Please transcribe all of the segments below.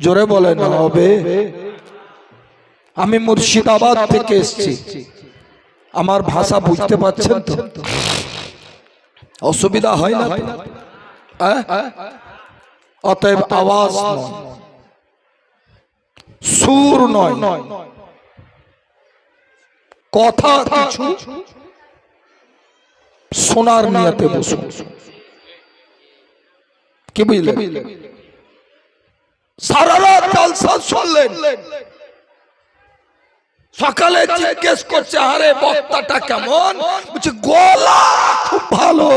জোরে বলেন হবে। আমি মুর্শিদাবাদ থেকে এসেছি, আমার ভাষা বুঝতে পারছেন তো? অসুবিধা হয় না তো? অতএব আওয়াজ নয়, সুর নয়, কথা কিছু শোনার নিয়তে বসুন। কি বুঝলেন? সারা রাত জলসা শুনলেন, সকালে জিজ্ঞেস করছে আরে বক্তাটা কেমন, বলছে গলা খুব ভালো।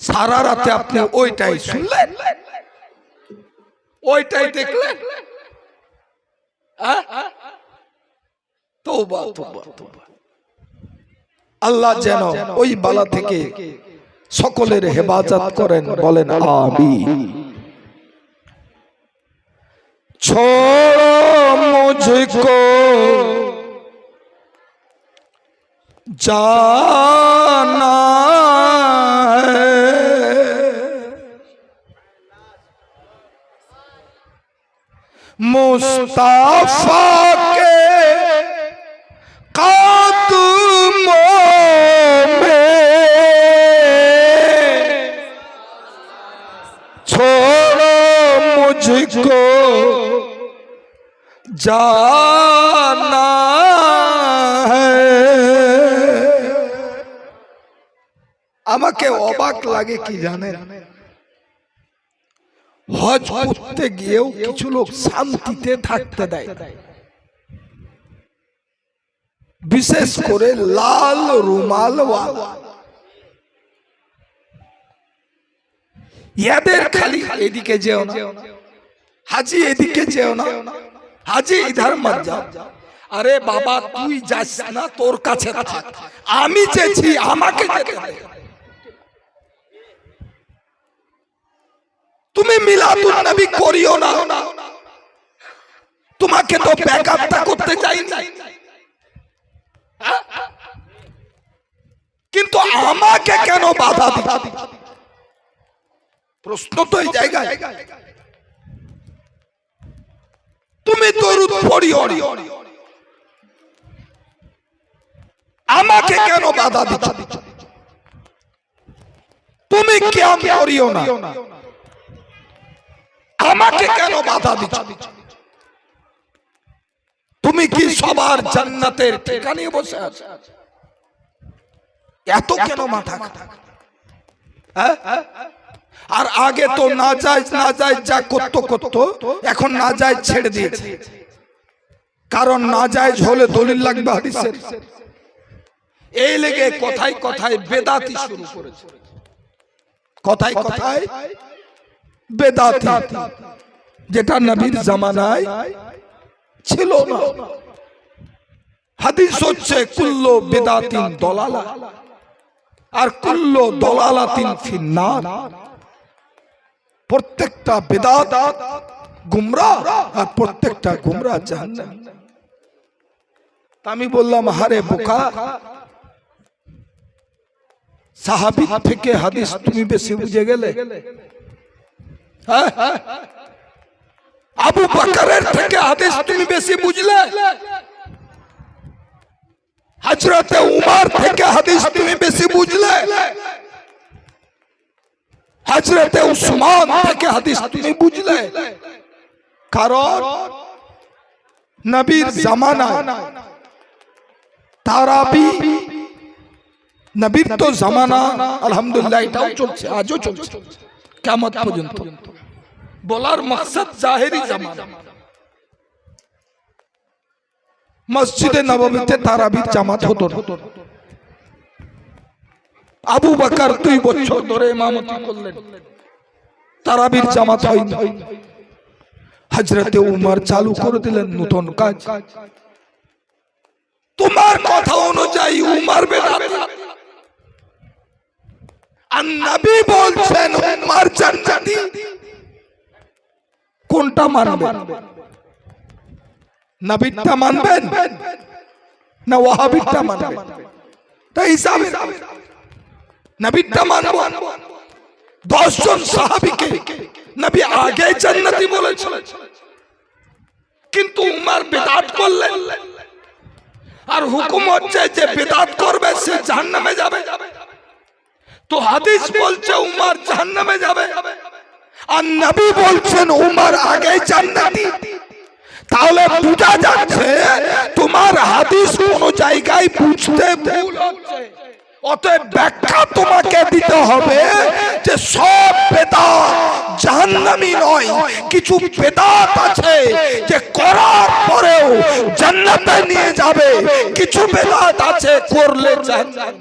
সারা রাতে আপনি ওইটাই শুনলেন, ওইটাই দেখলেন। তওবা তওবা তওবা। আল্লাহ যেন ওই বালা থেকে সকলের হেফাজত করেন, বলেন আমিন। छोड़ो मुझको जाना है, मुस्तफा के कदमों में, छोड़ो मुझको जाना है। আমাকে অবাক লাগে কি জানেন, হজ করতে গিয়েও কিছু লোক শান্তিতে থাকতে দেয়, বিশেষ করে লাল রুমাল ওয়ালা। ইয়াদের খালি এদিকে যেও না, হাজি এদিকে যেও না, হাজি ইধার মত যাও। আরে বাবা তুই যাস না, তোর কাছে থাক, আমি চেয়েছি আমাকে যেতে দে। তুমি মিলাদুন নবী করিও না, তোমাকে তো ব্যাকআপটা করতে চাইনি, কিন্তু আমাকে কেন বাধা দিচ্ছ? প্রশ্ন তো এই জায়গায়। তুমি দরুদ পড়িও না, আমাকে কেন বাধা দিচ্ছ? তুমি কিয়াম করিও না, আমাকে কেন বাধা দিচ্ছ? তুমি কি সবার জান্নাতের ঠিকানায় বসে আছো? এত কেন মাথা খাটা? আর আগে তো না যায় যা করতো, এখন না যায় ছেড়ে দিয়েছে, কারণ না যায় হলে দলিল লাগবে হাদিসের। এই লেগে কথায় কথায় বেদাতি শুরু করেছে, কথায় কথায় বেদাতি, যেটা নবীর জামানায় ছিল না। হাদিস হচ্ছে কুল্লু বিদাতিন দলালা, আর কুল্লু দলালাতিন ফিন্নার। প্রত্যেকটা বিদআত গুমরাহ, আর প্রত্যেকটা গুমরাহ জাহান্নাম। আমি বললাম হারে বোকা, সাহাবী থেকে হাদিস তুমি বেশি বুঝে গেলে। আবু বকরের থেকে হাদিস তুমি বেশি বুঝলে, হযরতে উমর থেকে হাদিস তুমি বেশি বুঝলে, হযরতে উসমান থেকে হাদিস তুমি বুঝলে। কারণ নবীর জামানায় তারাবি, নবীর তো জামানা আলহামদুলিল্লাহ এটাও চলছে, আজও চলছে কিয়ামত পর্যন্ত। বলার মাকসাদ জাহেরি জামানা। মসজিদে নববীতে তারাবির জামাত হতো না। আবু বকর 2 বছর ধরে ইমামতি করলেন, তারাবির জামাত হয়নি। হযরতে উমর চালু করে দিলেন নতুন কাজ। তোমার কথা অনুযায়ী উমর বেদাতি, আর নবী বলছেন উমর জান্নাতি। কোনটা মানবেন? নবীরটা মানবেন না ওয়াহাবিরটা মানবেন? তাই হিসাবে নবীরটা মানব। 10 জন সাহাবীকে নবী আগে জান্নাতি বলেছেন, কিন্তু উমর বিদআত করলেন আর হুকুম হচ্ছে যে বিদআত করবে সে জাহান্নামে যাবে। তো হাদিস বলছে উমর জাহান্নামে যাবে আর নবী বলছেন উমর আগে জান্নাতি। তাহলে বোঝা যাচ্ছে তোমার হাদিস কোন জায়গায় বুঝতে ভুল হচ্ছে। অতএব ব্যাখ্যা তোমাকে দিতে হবে যে সব বেদাত জাহান্নামী নয়, কিছু বেদাত আছে যে করার পরেও জান্নাতে নিয়ে যাবে, কিছু বেদাত আছে করলে জাহান্নামে।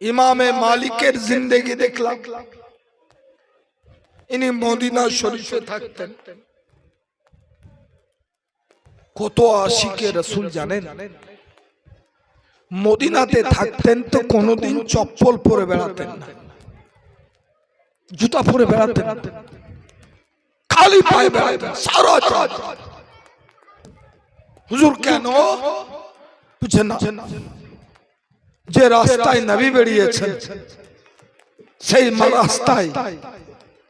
ইমামে মালিকের জিন্দেগি দেখলাম, ইনি মদিনা শরীফে থাকতেন। কত আশিকে রাসূল জানেন, মদিনাতে থাকতেন তো কোনোদিন চপ্পল পরে বেড়াতেন না, জুতা পরে বেড়াতেন, খালি পায়ে বেড়াতেন সারা রাত। হুজুর কেন বুঝেন না? যে রাস্তায় নবী বেরিয়েছেন সেই রাস্তায়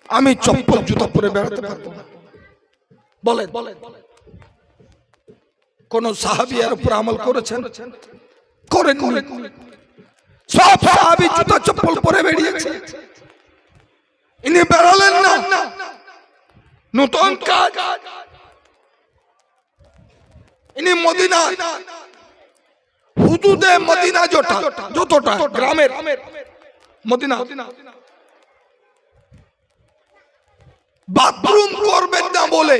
আমি চপ্পল জুতা পরে বেড়াতে পারবো না। বলেন কোন সাহাবী এর উপর আমল করেছেন? করেননি। সব সাহাবী জুতা চপ্পল পরে বেরিয়েছে, ইনি বেরোলেন না। নতুন কাজ, ইনি মদিনা হুদুদে মদিনা যতটা গ্রামের মদিনা বাথরুম করবেন না বলে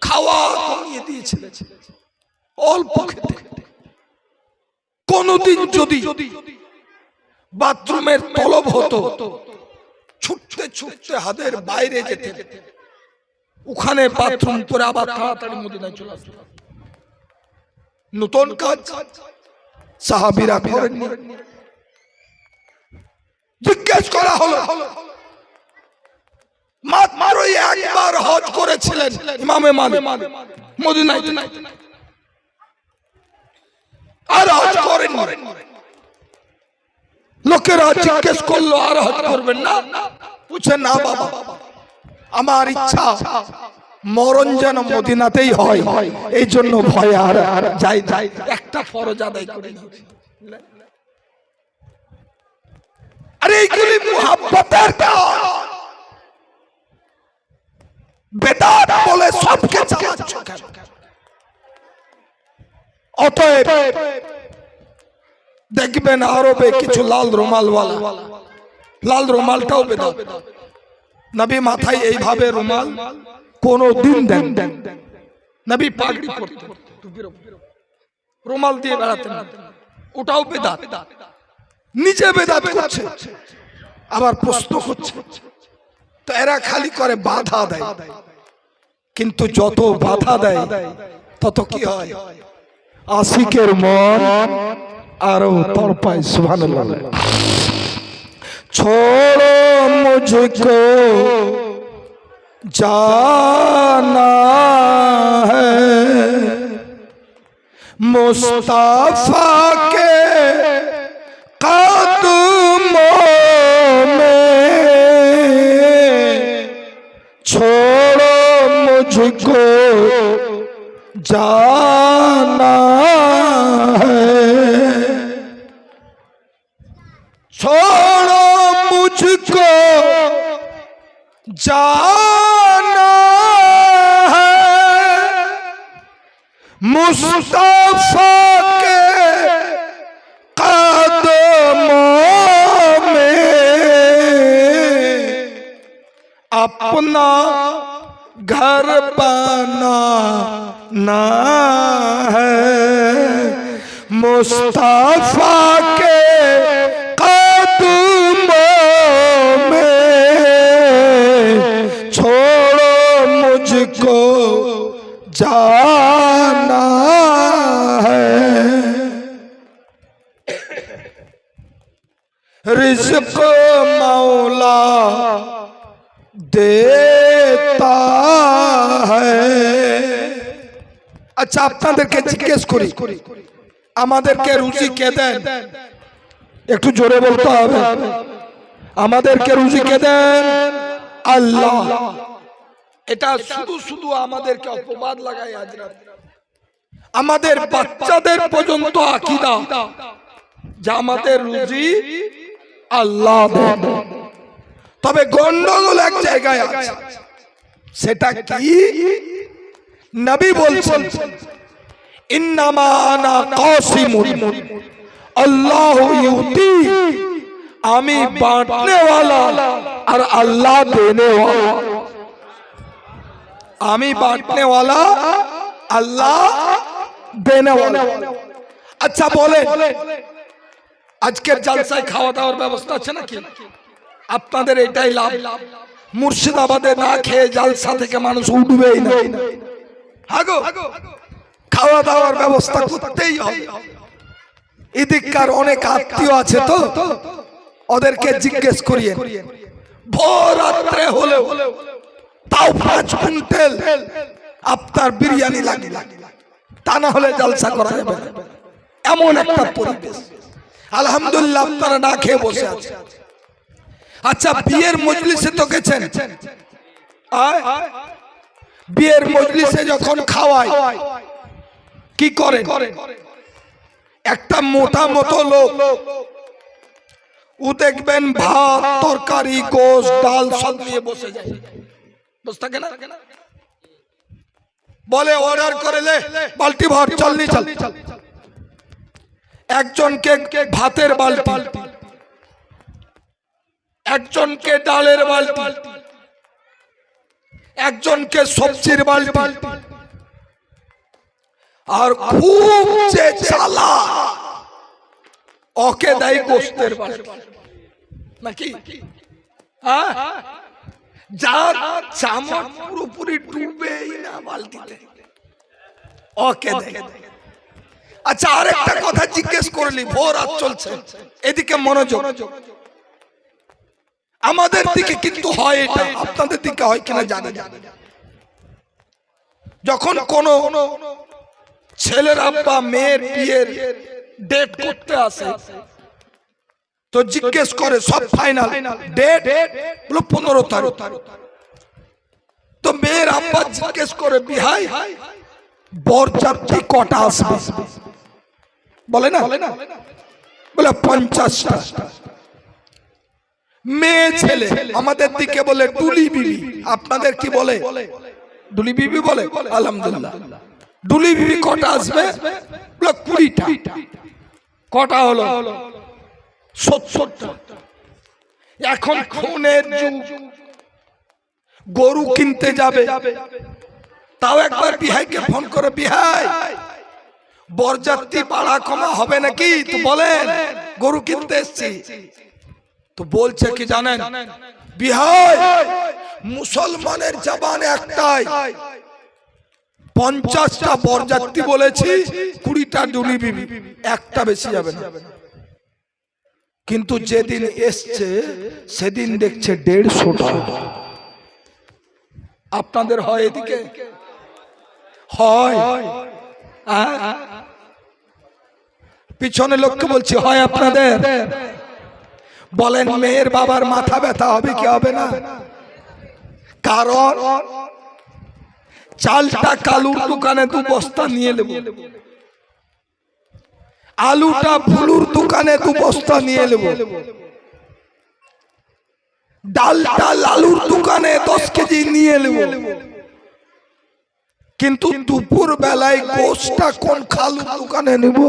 খাওয়া কমিয়ে দিয়েছিলেন অল্প খেতে। কোনদিন যদি বাথরুমের তলব হতো ছুটতে ছুটতে হাতের বাইরে যেতে, ওখানে বাথরুম করে আবার তাড়াতাড়ি মদিনায় চলে আসতো। নতুন কাজ সাহাবীরা করেননি। জিজ্ঞেস করা হলো, মাত্র একবার হজ করেছিলেন ইমামে মালিক মদিনায়, আর হজ করেন। লোকেরা জিজ্ঞেস করলো আর হজ করবেন না? বুঝে না বাবা, আমার ইচ্ছা মরণ যেন মদিনাতেই হয়, এই জন্য ভয় আর যাই একটা ফরজ আদায় করি। আরে এইগুলি মুহাব্বতের কাজ, বেদাত বলে সবকে চালাচ্ছ কেন? অতএব দেখবেন আরবে কিছু লাল রুমালওয়ালা, লাল রুমালটাও বেদাত। নবী মাথায় এইভাবে রুমাল কোন দিন দেন? নবী পাগড়ি পরতেন, রুমাল দিয়ে বেড়াতেন, ওটাও বেদাত। নিজে বেদাত করছে, আবার প্রশ্ন করছে। তো এরা খালি করে বাধা দেয়, কিন্তু যত বাধা দেয় তত কি হয়? আশিকের মন আরো তড়পায়। সুবহানাল্লাহ। छोड़ो मुझको जाना है मुस्तफा के कदमों में, छोड़ो मुझको जाना है, छोड़ो मुझको जाना है मुस्तफा के कदमों में, अपना घर बनाना है मुस्तफा के मुझको जाना है। रिज़्क़ मौला देता है। আচ্ছা আপনাদেরকে জিজ্ঞেস করি, আমাদেরকে রুজি কে দেন? একটু জোরে বলতে হবে। আমাদেরকে রুজি কে দেন? আল্লাহ। এটা শুধু শুধু আমাদেরকে অপবাদ লাগায় আজ রাত। আমাদের বাচ্চাদের পর্যন্ত আকীদা যে আমাদের রুজি আল্লাহ দেন। তবে গন্ডগোল এক জায়গায় আছে, সেটা কি? নবী বলছেন ইন্নামা আনা কাসিমুন আল্লাহু ইউতি, আমি বাঁটনে वाला আর আল্লাহ দেনে वाला। আমি বাঁটনে वाला, আল্লাহ দেনে वाला। আচ্ছা বলে আজকের জলসায় খাওয়া দাওয়ার ব্যবস্থা আছে নাকি? আপনাদের এটাই লাভ। মুর্শিদাবাদে না খেয়ে জলসা থেকে মানুষ উঠবেই না। হাগো খাওয়া দাওয়ার ব্যবস্থা করতেই হবে। এদিককার অনেক আত্মীয় আছে তো, ওদেরকে জিজ্ঞেস করিয়ে ভোর রাত্রে হলেও তাও 5 কুইন্টাল আপনার বিরিয়ানি লাগে, তা না হলে জলসা করা যাবে না। এমন একটা পরিবেশ, আলহামদুলিল্লাহ আপনারা না খেয়ে বসে আছেন। আচ্ছা বিয়ের মজলিসে তো গেছেন, বিয়ের মজলিসে যখন খাওয়ায় কি করে? একটা মোটা মতো লোক, ও দেখবেন ভাত তরকারি গোশত ডাল সব নিয়ে বসে যায়, বসে থাকে না? বলে অর্ডার করে লে বালতি ভর, চলনি চল। একজনকে ভাতের বালতি, একজনকে ডালের বালতি, একজনকে সবজির বালতি, আর খুব যে চালা ওকে দেয় গোশতের বালতি নাকি? যার চামচ পুরোপুরি ডুবেই না বালতিতে, ওকে দেয়। আচ্ছা আরেকটা কথা জিজ্ঞেস করলি, ভোর রাত চলছে, এদিকে মনোযোগ। আমাদের দিকে কিন্তু হয় এটা, আপনাদের দিকে হয় কিনা জানি না। যখন কোন ছেলের আব্বা মেয়ের বিয়ের ডেট করতে আসে তো জিজ্ঞেস করে সব ফাইনাল ডেট, বলো 15 তারিখ। তো মেয়ের আব্বা জিজ্ঞেস করে বিহাই বরযাত্রী কটা আসবে? বলে না, বলে 50টা। মেয়ে ছেলে আমাদের দিকে বলে ডুলি বিবি, আপনাদের কি বলে? ডুলি বিবি বলে। আলহামদুলিল্লাহ। ডুলি বিবি কটা আসবে? বলে 20টা। কটা হলো? 70টা। এখন ফোনের যুগ, গরু কিনতে যাবে তাও একবার বিহাইকে ফোন করে, বিহাই বরযাত্রী ভাড়া কমা হবে নাকি? তো বলেন গরু কিনতে এসছি। তো বলছে কি জানেন, বিহাই মুসলমানের জবানে একটাই, 50টা বরযাত্রী বলেছি, 20টা ডুলি বিবি, একটা বেশি যাবে না। কিন্তু যেদিন এসছে সেদিন দেখছে 150টা। আপনাদের হয় এদিকে? হয়? পিছনে লোককে বলছি হয় আপনাদের? বলেন মেয়ের বাবার মাথা ব্যথা হবে কি হবে না? কারণ চালটা কালুর দোকানে 2 বস্তা নিয়ে নেব, আলুটা ফুলুর দোকানে 2 বস্তা নিয়ে নেব, ডালটা লালুর দোকানে 10 কেজি নিয়ে নেব। কিন্তু দুপুর বেলায় গোশতটা কোন খালুর দোকানে নেব?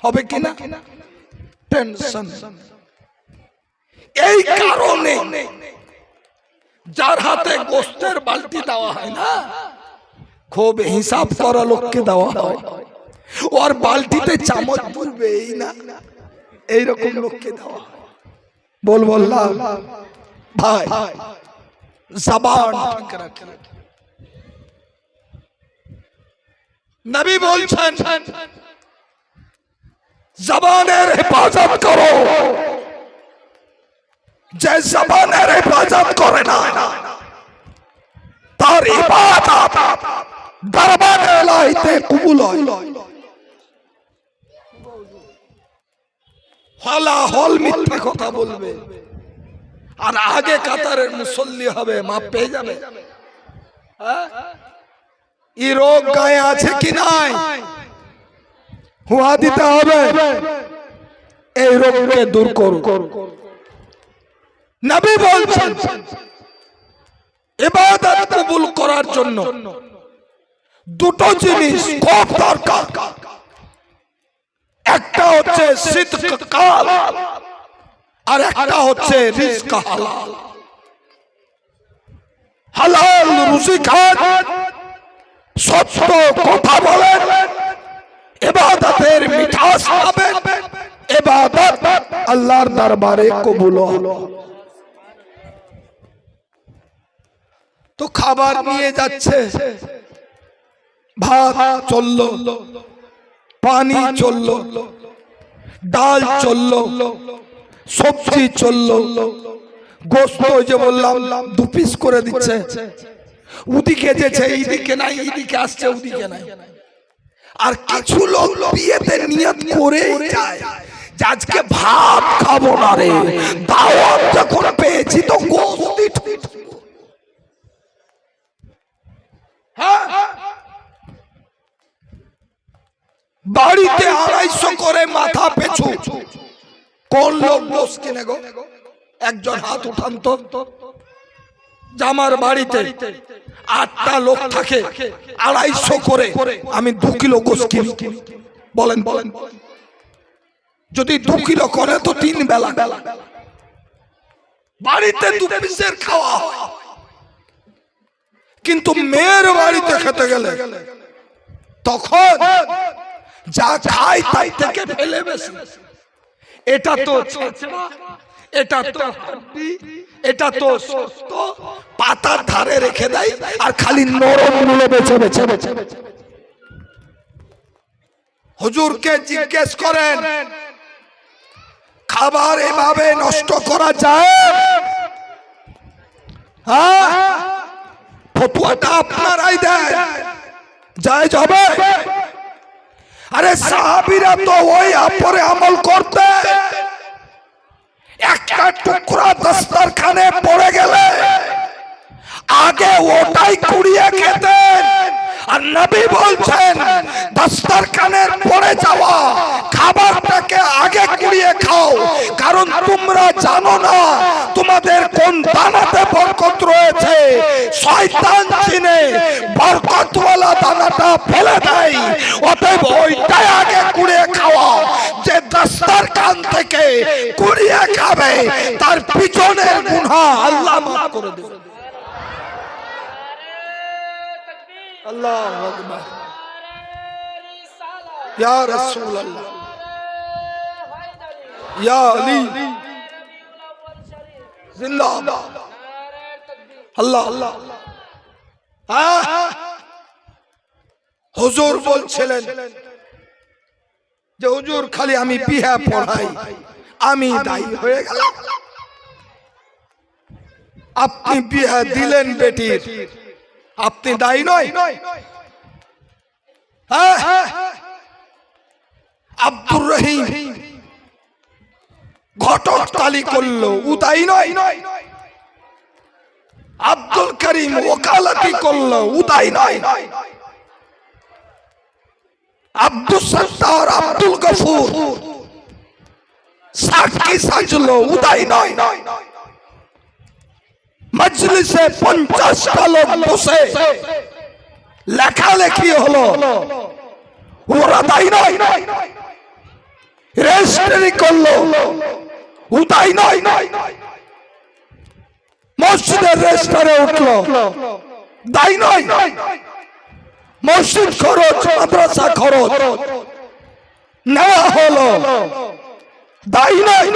হবে কিনা? টেনশন। এই কারণে যার হাতে গোশতের বালতি দেওয়া হয় না, খুব হিসাব করা লোককে দেওয়া হয়, ওর বালতিতে চামচ পড়বেই না, এইরকম লোককে দেওয়া হয়। বললাম ভাই জবান ঠিক রাখেন। নবী বলছেন জবানের হেফাজত করো, যে জবানের হেফাজত করে না তার ইবাদত দরবারে ইলাহিতে কবুল হয়। হলাহল মিথ্যা কথা বলবে, আর আগে কাতারের মুসল্লি হবে, মাপ পেয়ে যাবে। এই রোগ গায়ে আছে কি নাই? হুয়া দিতে হবে, এই রোগকে দূর করো। নবী বলছেন ইবাদত কবুল করার জন্য দুটো জিনিস খুব দরকার। একটা হচ্ছে সিদক কাল, আর একটা হচ্ছে রিজক হালাল। হালাল রুজি খান, সত্য কথা বলেন, ইবাদতের মিঠাস পাবেন, ইবাদত আল্লাহর দরবারে কবুল হলো। তো খাবার নিয়ে যাচ্ছে, ভাত চললো, পানি চললো, ডাল চললো, সবজি চললো, গোস্ত যে বললাম 2 পিস করে দিচ্ছে। ওদিকে যেছে এইদিকে নাই, এইদিকে আসছে ওদিকে নাই। আর কিছু লোক বিয়েতে নিয়ত করে যায় যে আজকে ভাত খাবো না রে, দাওয়াত যখন পেয়েছি তো গোস্ত। বাড়িতে 250 করে মাথা পেছু কোন লোক গোস্ত কিনে গো? একজন হাত উঠান তো। জামার বাড়িতে 8টা লোক থাকে, 250 করে আমি 2 কিলো গোস্ত কিনি। বলেন বলেন, যদি 2 কিলো করে তো 3 বেলা বাড়িতে 2 পিসের খাওয়া হয়। কিন্তু মেয়ের বাড়িতে খেতে গেলে তখন যা খায় তাই থেকে ফেলে বেশি। এটা তো ছেঁচড়া, এটা তো হাড্ডি, এটা তো শক্ত, পাতার ধারে রেখে দেয় আর খালি নরম গুলো বেছে বেছে বেছে। হুজুরকে জিজ্ঞেস করেন খাবার এভাবে নষ্ট করা যায়? হ্যাঁ, ফতোয়াটা আপনারাই দেন, জায়েজ হবে? আরে সাহাবীরা তো ওই আপরে আমল করতে, একটা টুকরা দস্তরখানে পড়ে গেলে আগে ওটাই কুড়িয়ে খেতেন। আর নবী বলছেন দস্তরখানের পড়ে যাওয়া খাবারটাকে আগে কুড়িয়ে খাও, কারণ তোমরা জানো না তোমাদের কোন দানাতে বরকত রয়েছে। শয়তান চিনে বরকতওয়ালা দানাটা ফেলে দেয়, অতএব ওইটাই আগে কুড়িয়ে খাওয়া। যে দস্তরখান থেকে কুড়িয়ে খাবে তার পিছনের গুনাহ আল্লাহ মাফ করে দেবে। আল্লাহু আকবার, ইয়া রাসূলুল্লাহ, ইয়া আলী জিন্দাবাদ, আল্লাহ আল্লাহ। হুজুর বলছিলেন যে হুজুর খালি আমি বিহা পড়াই, আমি দায়ী হয়ে গেলাম। আপনি বিহা দিলেন বেটির, আপনি দায়ী নয়? আব্দুর রহিম ঘটক তালি করলো, ও দায়ী নয়? আব্দুল করিম ওকালতি করলো, ও দায়ী নয়? আব্দুল সত্তার, আব্দুল গফুর সাক্ষী সাজলো, ও দায়ী নয়? মজলিসে 50টা লোক বসে লেখালেখি হলো, ওরা দায়ী নয়? রেজিস্ট্রি করলো, ও দায়ী নয়? মসজিদের রেজিস্টারে উঠলো, দায়ী নয়? মসজিদ খরচ, মাদ্রাসা খরচ নেওয়া হলো, দায়ী নয়?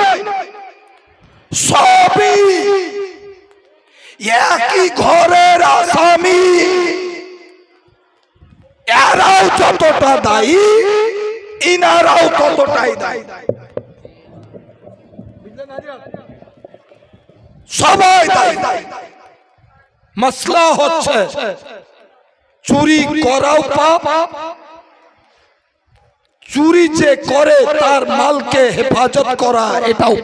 সবই একই ঘরের আসামি, এরাও যতটা দায়ী ইনারাও ততটাই দায়ী। সবাই দায়ী। মাসলা হচ্ছে চুরি করাও পাপ, চুরি যে করে তার মালকে হেফাজত করা এটাও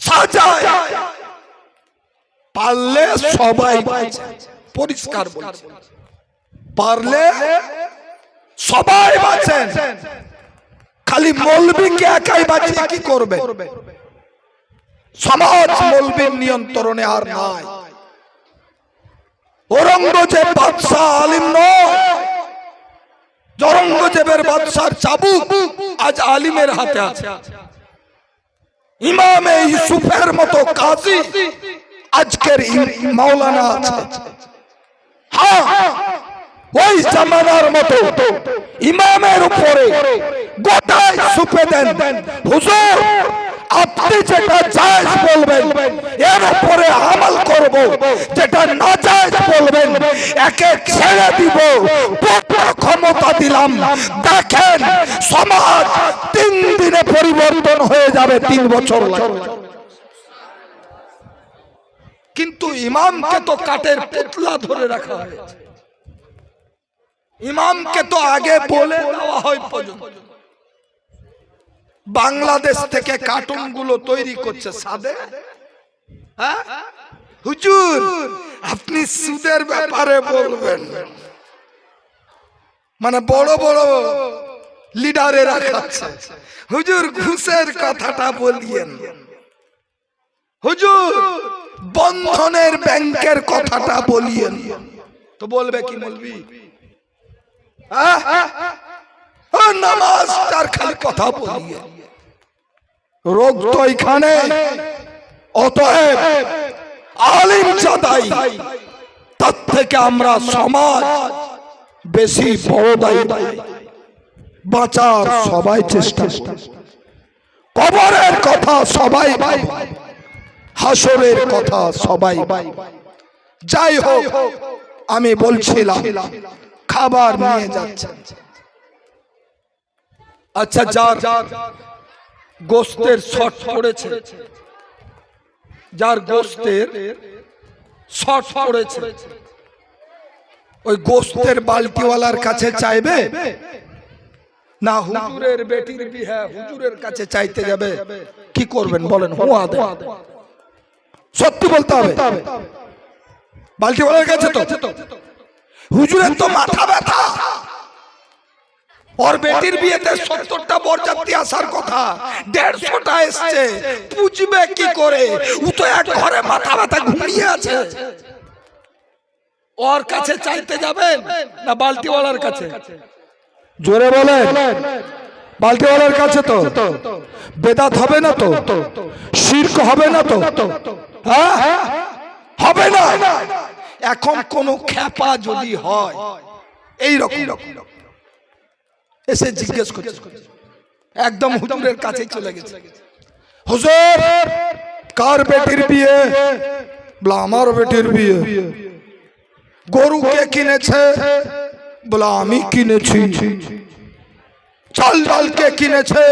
সাজায়। পারলে সবাই বাঁচে, পরিষ্কার বলছে, পারলে সবাই বাঁচেন। খালি মৌলবীকে একাই বাঁচিয়ে কি করবে? সমাজ মৌলবীর নিয়ন্ত্রণে আর নাই। ঔরঙ্গজেব বাদশাহ আলিম নয়, ঔরঙ্গজেবের বাদশার চাবুক আজ আলিমের হাতে আছে। ইমামে ইউসুফের মতো কাজী আজকের মাওলানা আছে। হ্যাঁ, ওই জামানার মতো ইমামের উপরে গোটাই সুপে দেন, হুজুর আপনি যেটা জায়েজ বলবেন এর উপরে আমল করব, যেটা নাজায়েজ বলবেন একে ছেড়ে দিব, ক্ষমতা দিলাম। দেখেন সমাজ 3 দিনে পরিবর্তন হয়ে যাবে, 3 বছর লাগবে। কিন্তু ইমামকে তো কাঠের পুতলা ধরে রাখা হয়েছে। ইমামকে তো আগে বলে দেওয়া হয় পর্যন্ত। বাংলাদেশ থেকে কার্টুন গুলো তৈরি করছে সাদে। হ্যাঁ হুজুর আপনি সুদের ব্যাপারে বলবেন, মানে বড় বড় লিডারেরা খাচ্ছে। হুজুর ঘুষের কথাটা বলিয়েন, হুজুর বন্ধনের ব্যাংকের কথাটা বলিয়েন। তো বলবে কি বলবি? নামাজটার খালি কথা বলিয়ে, রোগ তো এখানে। অতএব আলিম জাদাই, তার থেকে আমরা সমাজ বেশি বড় দায়ী। বাঁচার সবাই চেষ্টা, কবরের কথা সবাই ভাই, হাসরের কথা সবাই। যাই হোক, আমি বলছিলাম খাবার নিয়ে যাচ্ছে। আচ্ছা, যার গোস্তের শর্ট পড়েছে, যার গোস্তের শর্ট পড়েছে, ওই গোস্তের বালতিওয়ালার কাছে চাইবে না হুজুরের বেটির বিয়ে হুজুরের কাছে চাইতে যাবে? কি করবেন বলেন? হুয়া দেন, সত্যি বলতে হবে। বালতিওয়ালার কাছে তো হুজুরের তো মাথা ব্যথা, ওর বেটির বিয়েতে 70টা বরযাত্রী আসার কথা, 150টা এসছে, বুঝবে কি করে? ও তো এক ঘরে মাথা ব্যথা ঘুমিয়ে আছে। ওর কাছে চাইতে যাবেন না বালতিওয়ালার কাছে? জোরে বলেন। বালতিওয়ালার কাছে তো বেদাত হবে না তো? শিরক হবে না তো? হ্যাঁ হবে না। এখন কোন খ্যাপা যদি হয় এই রকম এসে জিজ্ঞেস করছে, একদম হুজুরের কাছে চলে গেছে, হুজুর কার বেটির বিয়ে? বলে আমার বেটির বিয়ে। গরু কে কিনেছে? বলে আমি কিনেছি। চাল ডাল কে কিনেছে?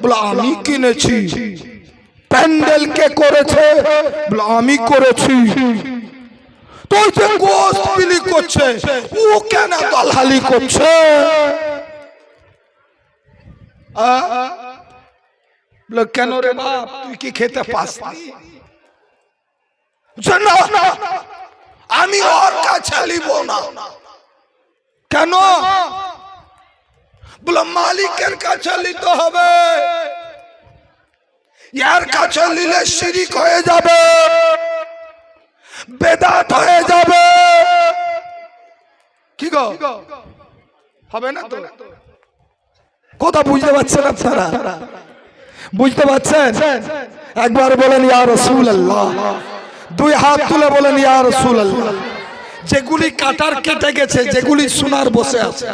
বলে আমি কিনেছি। প্যান্ডেল কে করেছে? বলে আমি করেছি। তো যে গোস্ত বিলি করছে ও কেন দলালি করছে? বলে কেন রে বাপ, তুই কি খেতে পাস না? আমি ওর কাছে নিব না। কেন? বলে মালিকের কাছে নিতে হবে, ইয়ার কাছে নিলে শিরিক হয়ে যাবে, বেদাত হয়ে যাবে। কি গো হবে না তো? কথা বুঝতে পারছেন আপনারা? বুঝতে পারছেন? একবার বলেন ইয়া রাসূলুল্লাহ, 2 হাত তুলে বলেন ইয়া রাসূলুল্লাহ। যেগুলি কাটার কেটে গেছে, যেগুলি সোনার বসে আছে,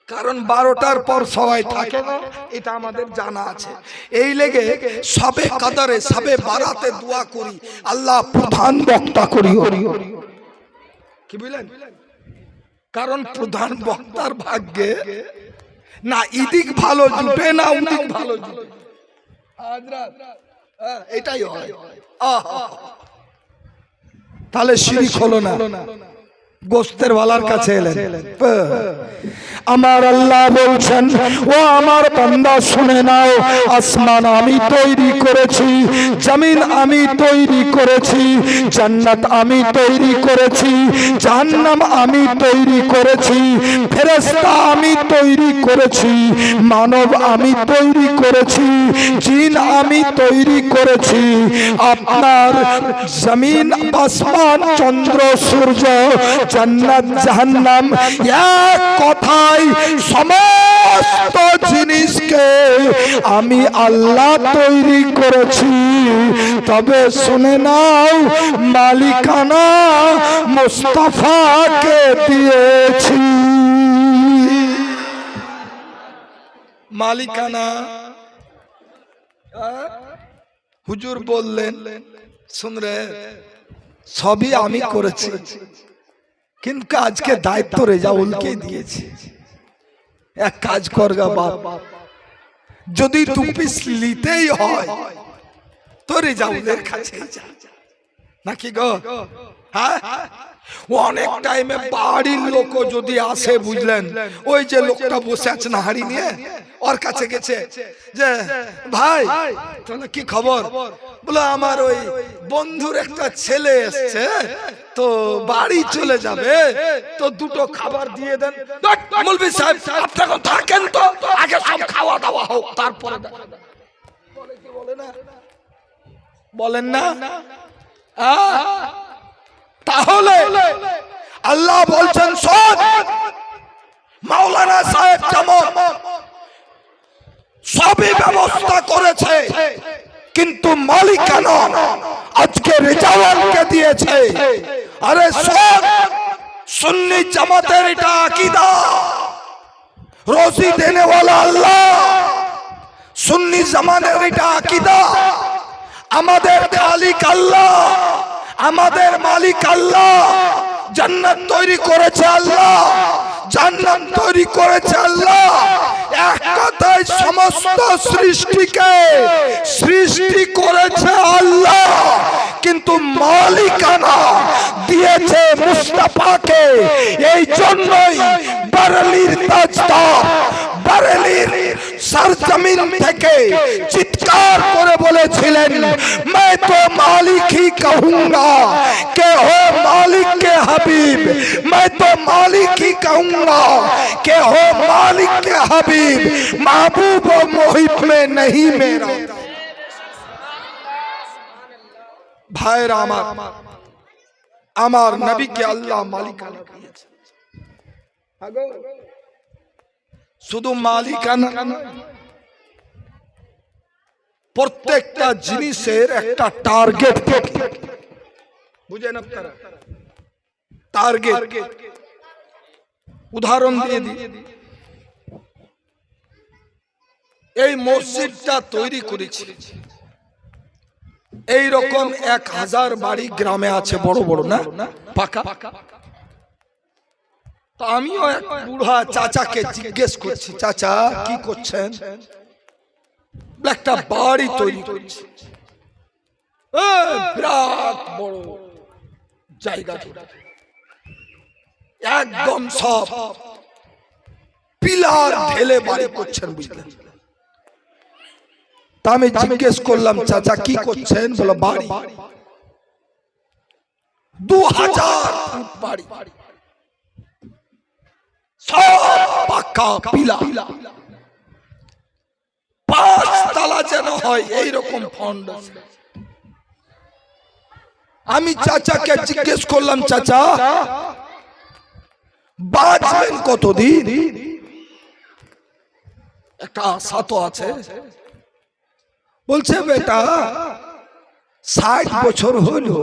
কারণ 12টার পর সবাই থাকে না, এটা আমাদের জানা আছে। এই লেগে সবে কাদরে সবে বারাতে দোয়া করি, আল্লাহ প্রধান বক্তা করি। কি বলেন? কারণ প্রধান বক্তার ভাগ্যে না ইদিক ভালো জুটে না উদিক ভালো জুটে। এটাই হয়। তাহলে শিরিক হলো না। গোস্তের ওয়ালার কাছে এলেন। আমার আল্লাহ বলছেন, ও আমার বান্দা শুনে নাও, আসমান আমি তৈরি করেছি, জমিন আমি তৈরি করেছি, জান্নাত আমি তৈরি করেছি, জাহান্নাম আমি তৈরি করেছি, ফেরেশতা আমি তৈরি করেছি, মানব আমি তৈরি করেছি, জিন আমি তৈরি করেছি। আপনার জমিন, আসমান, চন্দ্র, সূর্য, জান্নাত, জাহান্নাম, এক কথায় সমস্ত জিনিসকে আমি আল্লাহ তৈরি করেছি। তবে শুনে নাও, মালিকানা মুস্তাফাকে দিয়েছি। মালিকানা হুজুর বললেন, শুন রে, সবই আমি করেছি, কিন্তু আজকে দায়িত্ব রেজাউলকে দিয়েছি। এক কাজ করগা বাপ, যদি 2 পিস নিতেই হয় তো রেজাউলের কাছে যা, নাকি গো? হ্যাঁ, অনেক টাইমে বাড়ির লোক যদি আসে, বুঝলেন, ওই যে লোকটা বসে আছে না হাড়ি নিয়ে, ওর কাছে গেছে যে ভাই তাহলে কি খবর, বলে আমার ওই বন্ধুর একটা ছেলে এসছে তো বাড়ি চলে যাবে, তো 2টো খাবার দিয়ে দেন। মৌলভী সাহেব আপনারা থাকেন তো, আগে সব খাওয়া দাওয়া হোক, তারপরে বলেন না? তাহলে আল্লাহ বলছেন, শোন, মাওলানা সাহেব যেমন সবই ব্যবস্থা করেছে, কিন্তু মালিকানা আজকে রেজাউলকে দিয়েছে। আরে শোন, সুন্নি জামাতের এটা আকীদা, রোজি দেনে ওয়ালা আল্লাহ। সুন্নি জামাতের এটা আকীদা, আমাদের খালিক আল্লাহ, আমাদের মালিক আল্লাহ। জান্নাত তৈরি করেছে আল্লাহ, জান্নাত তৈরি করেছে আল্লাহ। এক কথায় সমস্ত সৃষ্টিকে সৃষ্টি করেছে আল্লাহ, কিন্তু মালিকানা দিয়েছে মুস্তাফাকে। এই জন্যই বারেলির তাজদার, বারেলির सरजमीन থেকে চিৎকার করে বলেছিলেন, मैं तो मालिक ही कहूंगा कि हो मालिक के हबीब, मैं तो मालिक ही कहूंगा कि हो मालिक के हबीब, महबूब और मोहिब में नहीं मेरा। भाईरा আমার নবীকে আল্লাহ মালিকানা দিয়েছে। শুধু মালিকানা, প্রত্যেকটা জিনিসের একটা টার্গেট থাকে, বুঝেন আপনারা? টার্গেট। উদাহরণ দিয়ে দিই, এই মসজিদটা তৈরি করেছি, এই রকম 1000 বাড়ি গ্রামে আছে, বড় বড় না পাকা। তো আমিও এক বুড়া চাচাকে জিজ্ঞেস করছি, চাচা কি করছেন? একটা বাড়ি তৈরি করছি, বিরাট বড় জায়গা, একদম সব পিলার ঢেলে বাড়ি করছেন, বুঝলেন? তা আমি জিজ্ঞেস করলাম, চাচা কি করছেন? বলে বাড়ি, 2000 ফুট বাড়ি, সব পাকা পিলা, 5 তলা যেন হয় এইরকম ফাউন্ডেশন। আমি চাচাকে জিজ্ঞেস করলাম, চাচা বাঁচবেন কতদিন? একটা আশা তো আছে। বলছে, বেটা 60 বছর হলো,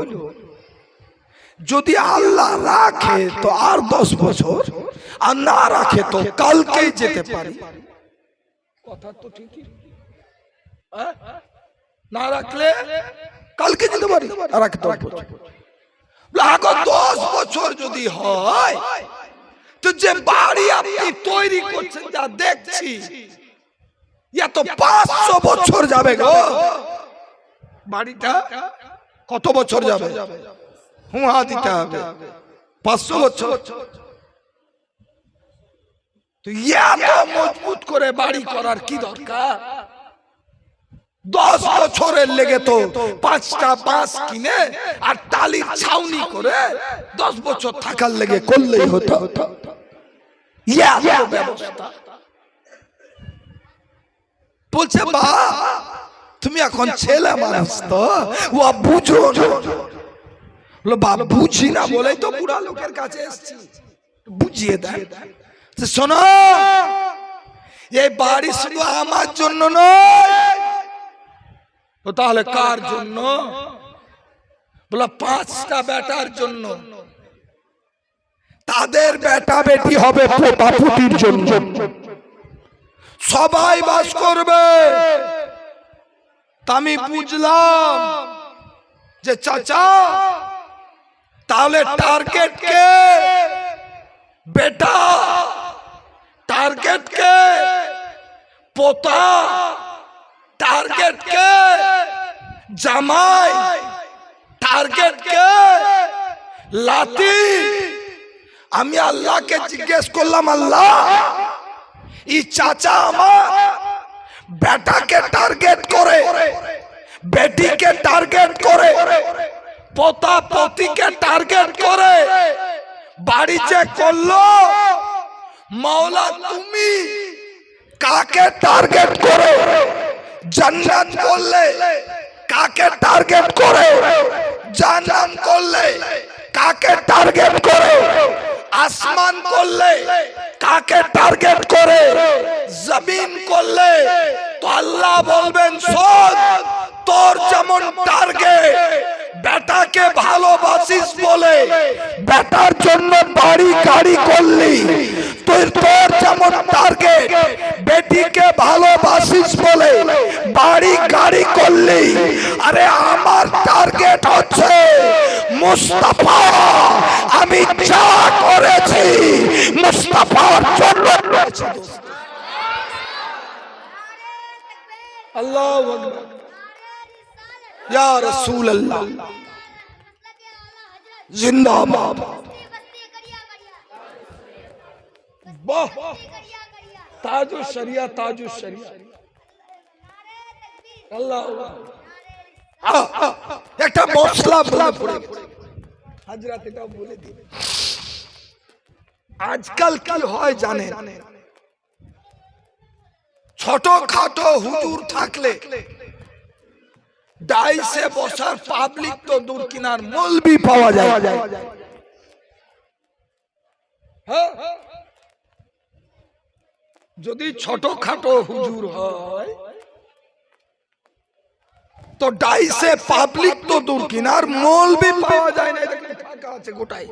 যদি আল্লাহ রাখে তো আর 10 বছর, আর না রাখে তো কালকেই যেতে পারি। কথা তো ঠিকই, না রাখলে কালকে যেতে পারি, আর রাখে 10 বছর। 10 বছর যদি হয়, তো যে বাড়ি আপনি তৈরি করছেন, যা দেখছি, ইয়া তো 500 বছর যাবে গো। বাড়িটা কত বছর যাবে? হুঁয়া দিতে হবে, 500 বছর। তো এত মজবুত করে বাড়ি করার কি দরকার? 10 বছরের লেগে তো 5টা বাঁশ কিনে আর টালির ছাউনি করে 10 বছর থাকার লেগে করলেই হতো। এত ব্যবস্থা। বলছে বা তুমি এখন ছেলে মানুষ তো ও বুঝো না। বাপ বুঝি না বলেই তো বুড়া লোকের কাছে এসেছি, বুঝিয়ে দেয়। শোনো, এই বাড়ি শুধু আমার জন্য নয়, তো তাহলে কার জন্য? বলা 5টা বেটার জন্য। তাদের বেটা বেটি হবে পোতা পুতির জন্য, সবাই বাস করবে। তা আমি বুঝলাম যে চাচা তাহলে টার্গেট কে? বেটা। টার্গেট কে? পোতা। টার্গেট কে? জামাই। টার্গেট কে? লাতি। আমি আল্লাহকে জিজ্ঞেস করলাম, আল্লাহ এই চাচা আমার বেটাকে টার্গেট করে, বেটিকে টার্গেট করে, পোতা পতিকে টার্গেট করে বাড়ি যে করলো, মাওলা তুমি কাকে টার্গেট করে জান্নাত করলে? কাকে টার্গেট করে জাহান্নাম করলে? কাকে টার্গেট করে আসমান করলে? কাকে টার্গেট করে জমিন করলে? তো আল্লাহ বলবেন শোন, তোর যেমন টার্গেট বেটাকে ভালোবাসিস বলে বেটার জন্য বাড়ি গাড়ি করলি, তোর যেমন টার্গেট বেটিকে ভালোবাসিস বলে বাড়ি গাড়ি করলি। আরে আমার টার্গেট হচ্ছে মুস্তাফা। আমি যা করেছি মুস্তাফার জন্য করেছি। আল্লাহু আকবার, ইয়া রাসূলুল্লাহ জিন্দাবাদ। বাহ, তাজুশ শরিয়া, তাজুশ শরিয়া। আল্লাহ একটা মশলা বলে পড়ে গেছে, হাজরাত এটাও বলে দিবে। আজকাল কি হয় জানেন? ছোট খাটো হুজুর থাকলে ডাইসে বসার পাবলিক তো দূর কিনার মৌলবি পাওয়া যায়। যদি ছোট খাটো হুজুর হয় তো ডাইসে পাবলিক তো দূর কিনার মৌলবি পাওয়া যায় না, ফাঁকা আছে গোটাই।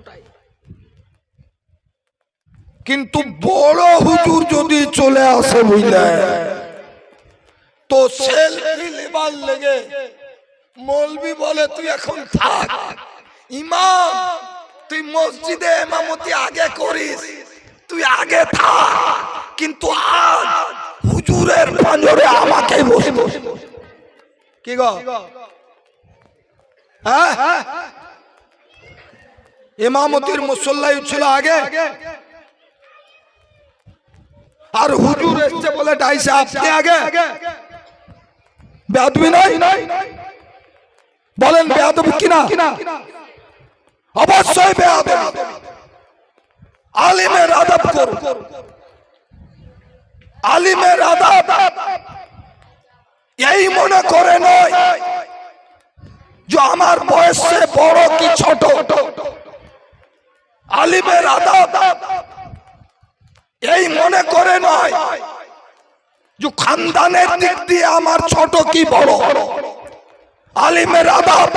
কিন্তু বড় হুজুর যদি চলে আসে বুঝলে, তো সেলফি লেবার লেগে মৌলবি বলে তুই এখন থাক, ইমাম তুই মসজিদে ইমামতি আগে করিস, তুই আগে থাক, কিন্তু আজ হুজুরের পাঁজরে আমাকে বসবো। কি গো? হ্যাঁ, ইমামতির মুসল্লাই ছিল আগে, আর হুজুর এসছে বলে ডাইসে আপনি আগে। বেয়াদবি নাই? বলেন বেয়াদবি কিনা? অবশ্যই বেয়াদবি। আলিমের আদব করো, আলিমের আদব এই মনে করে নয় যে আমার বয়সে বড় কি ছোট। আলিমের আদব এই মনে করে নয় যে খানদানের দিক দিয়ে আমার ছোট কি বড়। আলিমের আদব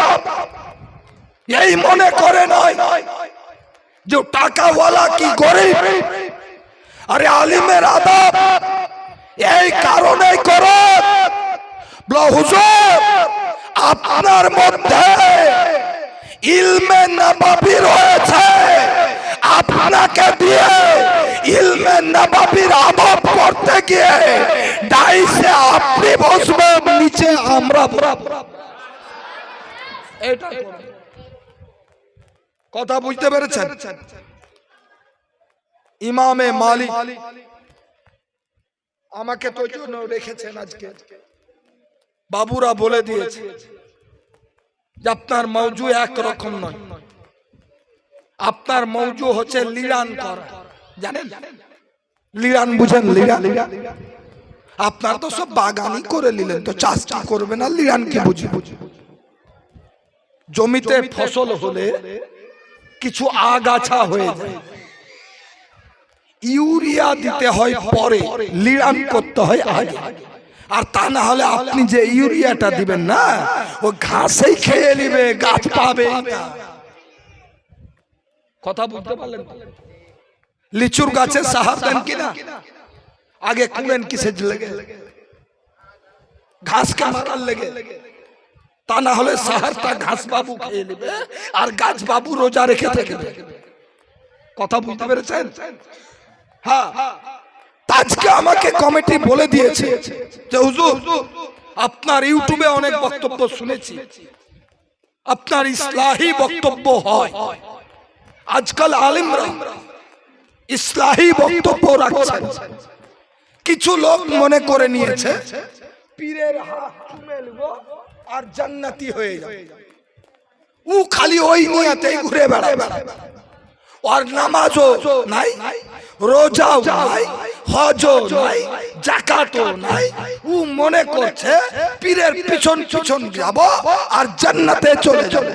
এই মনে করে নয় যে টাকাওয়ালা কি গরিব। আরে আলিমের আদব এই কারণেই করো, হুজুর আপনার মধ্যে ইলমে নববী রয়েছে, আপনাকে দিয়ে ইলমে নববীর আদব করতে গিয়ে ডাইসে আপনি বসবেন, নিচে আমরা। এটা কথা বুঝতে পেরেছেন? ইমামে মালিক আমাকে তো জন্য রেখেছেন আজকে, বাবুরা বলে দিয়েছে যে আপনার মৌজু একরকম নয়, আপনার মৌজু হচ্ছে লিরান করা। জানেন লিরান বুঝেন? লিরান আপনার তো সব বাগানি করে নিলেন, তো চাষটা করবে না, লিরান কি বুঝি? জমিতে ফসল হলে কিছু আগাছা হয়ে যায়, ইউরিয়া দিতে হয় পরে, লিরান করতে হয় আগে। আর তা না হলে আপনি যে ইউরিয়াটা দিবেন না, ও ঘাসেই খেয়ে নিবে, গাছ পাবে না। কথা বুঝতে পারলেন? লিচুর গাছে সাহার দেন কিনা? আগে কুড়েন কিসের লেগে? ঘাসকে মারার লেগে। তা না হলে সাহারটা ঘাস বাবু খেয়ে নেবে আর গাছ বাবু রোজা রেখে থাকবে। কথা বুঝতে পেরেছেন? হ্যাঁ, আজকে আমাকে কমিটি বলে দিয়েছে যে হুজুর আপনার ইউটিউবে অনেক বক্তব্য শুনেছি, আপনার ইসলাহি বক্তব্য হয়, আজকাল আলেমরা ইসলাহি বক্তব্য রাখছেন। কিছু লোক মনে করে নিয়েছে পীরের হাত চুমে নেব আর জান্নাতি হয়ে যাবে, ও খালি ওই নিয়তেই ঘুরে বেড়ায়। আর নামাজও নাই, রোজাও নাই, হজও নাই, যাকাতও নাই। ও মনে করছে পীরের পিছন পিছন যাব আর জান্নাতে চলে যাবে।